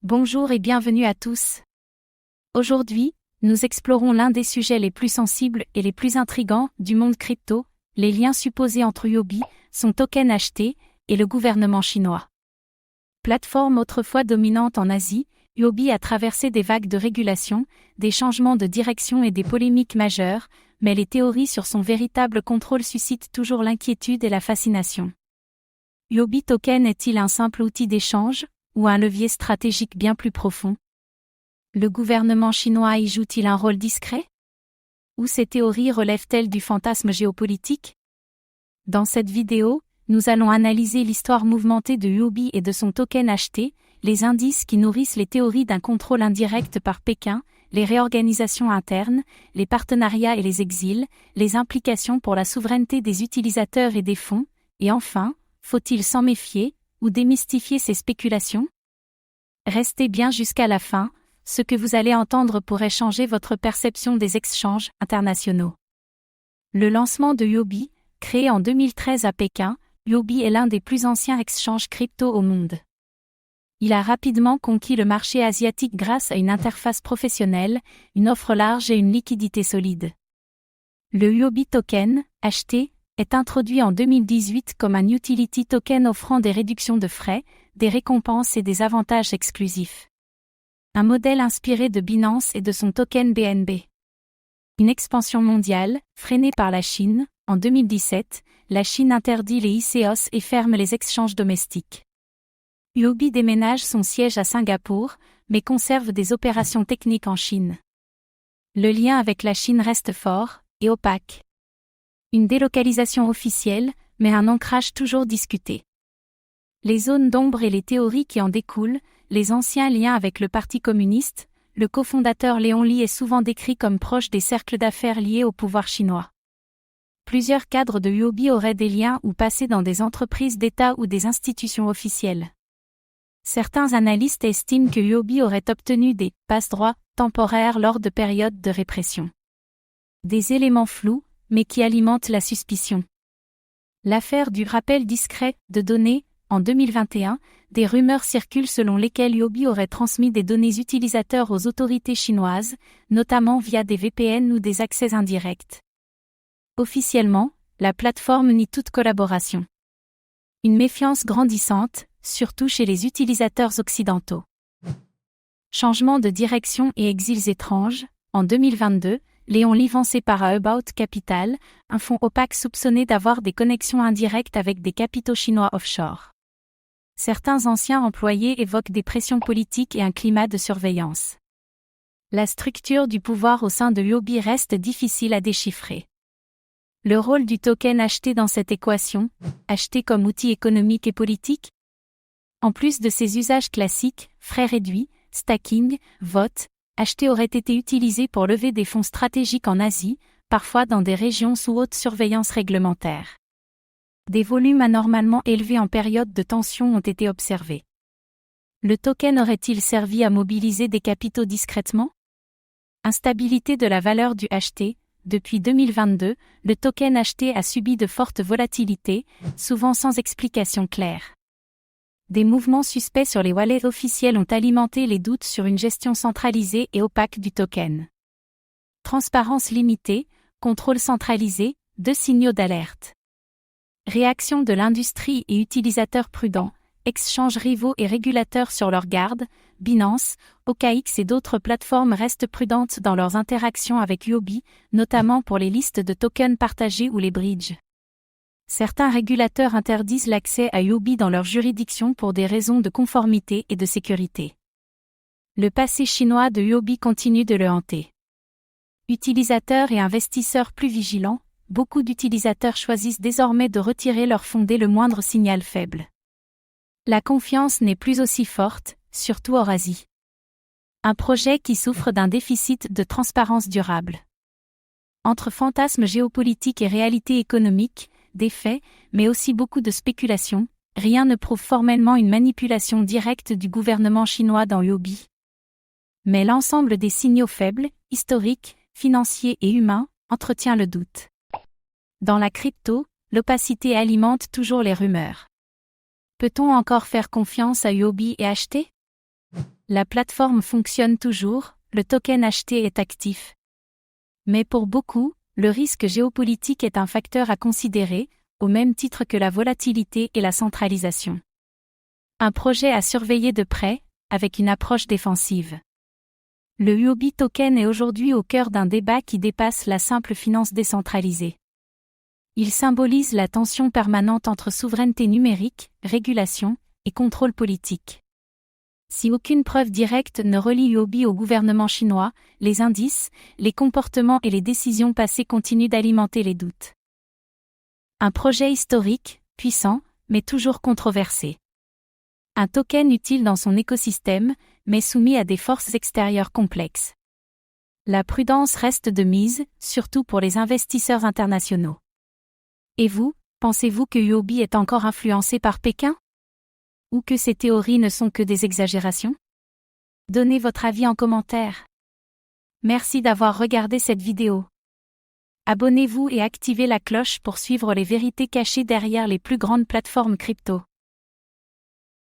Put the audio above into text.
Bonjour et bienvenue à tous. Aujourd'hui, nous explorons l'un des sujets les plus sensibles et les plus intrigants du monde crypto, les liens supposés entre Huobi, son token acheté, et le gouvernement chinois. Plateforme autrefois dominante en Asie, Huobi a traversé des vagues de régulation, des changements de direction et des polémiques majeures, mais les théories sur son véritable contrôle suscitent toujours l'inquiétude et la fascination. Huobi Token est-il un simple outil d'échange, ou un levier stratégique bien plus profond? Le gouvernement chinois y joue-t-il un rôle discret? Ou ces théories relèvent-elles du fantasme géopolitique? Dans cette vidéo, nous allons analyser l'histoire mouvementée de Huobi et de son token acheté, les indices qui nourrissent les théories d'un contrôle indirect par Pékin, les réorganisations internes, les partenariats et les exils, les implications pour la souveraineté des utilisateurs et des fonds, et enfin, faut-il s'en méfier, ou démystifier ces spéculations? Restez bien jusqu'à la fin, ce que vous allez entendre pourrait changer votre perception des échanges internationaux. Le lancement de Huobi, créé en 2013 à Pékin, Huobi est l'un des plus anciens exchanges crypto au monde. Il a rapidement conquis le marché asiatique grâce à une interface professionnelle, une offre large et une liquidité solide. Le Huobi Token, acheté, est introduit en 2018 comme un utility token offrant des réductions de frais, des récompenses et des avantages exclusifs. Un modèle inspiré de Binance et de son token BNB. Une expansion mondiale, freinée par la Chine, en 2017, la Chine interdit les ICOs et ferme les exchanges domestiques. Huobi déménage son siège à Singapour, mais conserve des opérations techniques en Chine. Le lien avec la Chine reste fort et opaque. Une délocalisation officielle, mais un ancrage toujours discuté. Les zones d'ombre et les théories qui en découlent, les anciens liens avec le Parti communiste, le cofondateur Léon Li est souvent décrit comme proche des cercles d'affaires liés au pouvoir chinois. Plusieurs cadres de Huobi auraient des liens ou passé dans des entreprises d'État ou des institutions officielles. Certains analystes estiment que Huobi aurait obtenu des « passe-droits » temporaires lors de périodes de répression. Des éléments flous, mais qui alimente la suspicion. L'affaire du rappel discret de données, en 2021, des rumeurs circulent selon lesquelles Huobi aurait transmis des données utilisateurs aux autorités chinoises, notamment via des VPN ou des accès indirects. Officiellement, la plateforme nie toute collaboration. Une méfiance grandissante, surtout chez les utilisateurs occidentaux. Changement de direction et exils étranges, en 2022, Léon Li vend par About Capital, un fonds opaque soupçonné d'avoir des connexions indirectes avec des capitaux chinois offshore. Certains anciens employés évoquent des pressions politiques et un climat de surveillance. La structure du pouvoir au sein de Huobi reste difficile à déchiffrer. Le rôle du token acheté dans cette équation, acheté comme outil économique et politique? En plus de ses usages classiques, frais réduits, stacking, vote, acheté aurait été utilisé pour lever des fonds stratégiques en Asie, parfois dans des régions sous haute surveillance réglementaire. Des volumes anormalement élevés en période de tension ont été observés. Le token aurait-il servi à mobiliser des capitaux discrètement? Instabilité de la valeur du acheté. Depuis 2022, le token acheté a subi de fortes volatilités, souvent sans explication claire. Des mouvements suspects sur les wallets officiels ont alimenté les doutes sur une gestion centralisée et opaque du token. Transparence limitée, contrôle centralisé, 2 signaux d'alerte. Réaction de l'industrie et utilisateurs prudents, exchanges rivaux et régulateurs sur leur garde, Binance, OKX et d'autres plateformes restent prudentes dans leurs interactions avec Huobi, notamment pour les listes de tokens partagés ou les bridges. Certains régulateurs interdisent l'accès à Huobi dans leur juridiction pour des raisons de conformité et de sécurité. Le passé chinois de Huobi continue de le hanter. Utilisateurs et investisseurs plus vigilants, beaucoup d'utilisateurs choisissent désormais de retirer leurs fonds dès le moindre signal faible. La confiance n'est plus aussi forte, surtout hors Asie. Un projet qui souffre d'un déficit de transparence durable. Entre fantasmes géopolitiques et réalité économique, des faits, mais aussi beaucoup de spéculations, rien ne prouve formellement une manipulation directe du gouvernement chinois dans Huobi. Mais l'ensemble des signaux faibles, historiques, financiers et humains, entretient le doute. Dans la crypto, l'opacité alimente toujours les rumeurs. Peut-on encore faire confiance à Huobi et acheter? La plateforme fonctionne toujours, le token acheté est actif. Mais pour beaucoup, le risque géopolitique est un facteur à considérer, au même titre que la volatilité et la centralisation. Un projet à surveiller de près, avec une approche défensive. Le Huobi token est aujourd'hui au cœur d'un débat qui dépasse la simple finance décentralisée. Il symbolise la tension permanente entre souveraineté numérique, régulation et contrôle politique. Si aucune preuve directe ne relie Huobi au gouvernement chinois, les indices, les comportements et les décisions passées continuent d'alimenter les doutes. Un projet historique, puissant, mais toujours controversé. Un token utile dans son écosystème, mais soumis à des forces extérieures complexes. La prudence reste de mise, surtout pour les investisseurs internationaux. Et vous, pensez-vous que Huobi est encore influencé par Pékin? Ou que ces théories ne sont que des exagérations? Donnez votre avis en commentaire. Merci d'avoir regardé cette vidéo. Abonnez-vous et activez la cloche pour suivre les vérités cachées derrière les plus grandes plateformes crypto.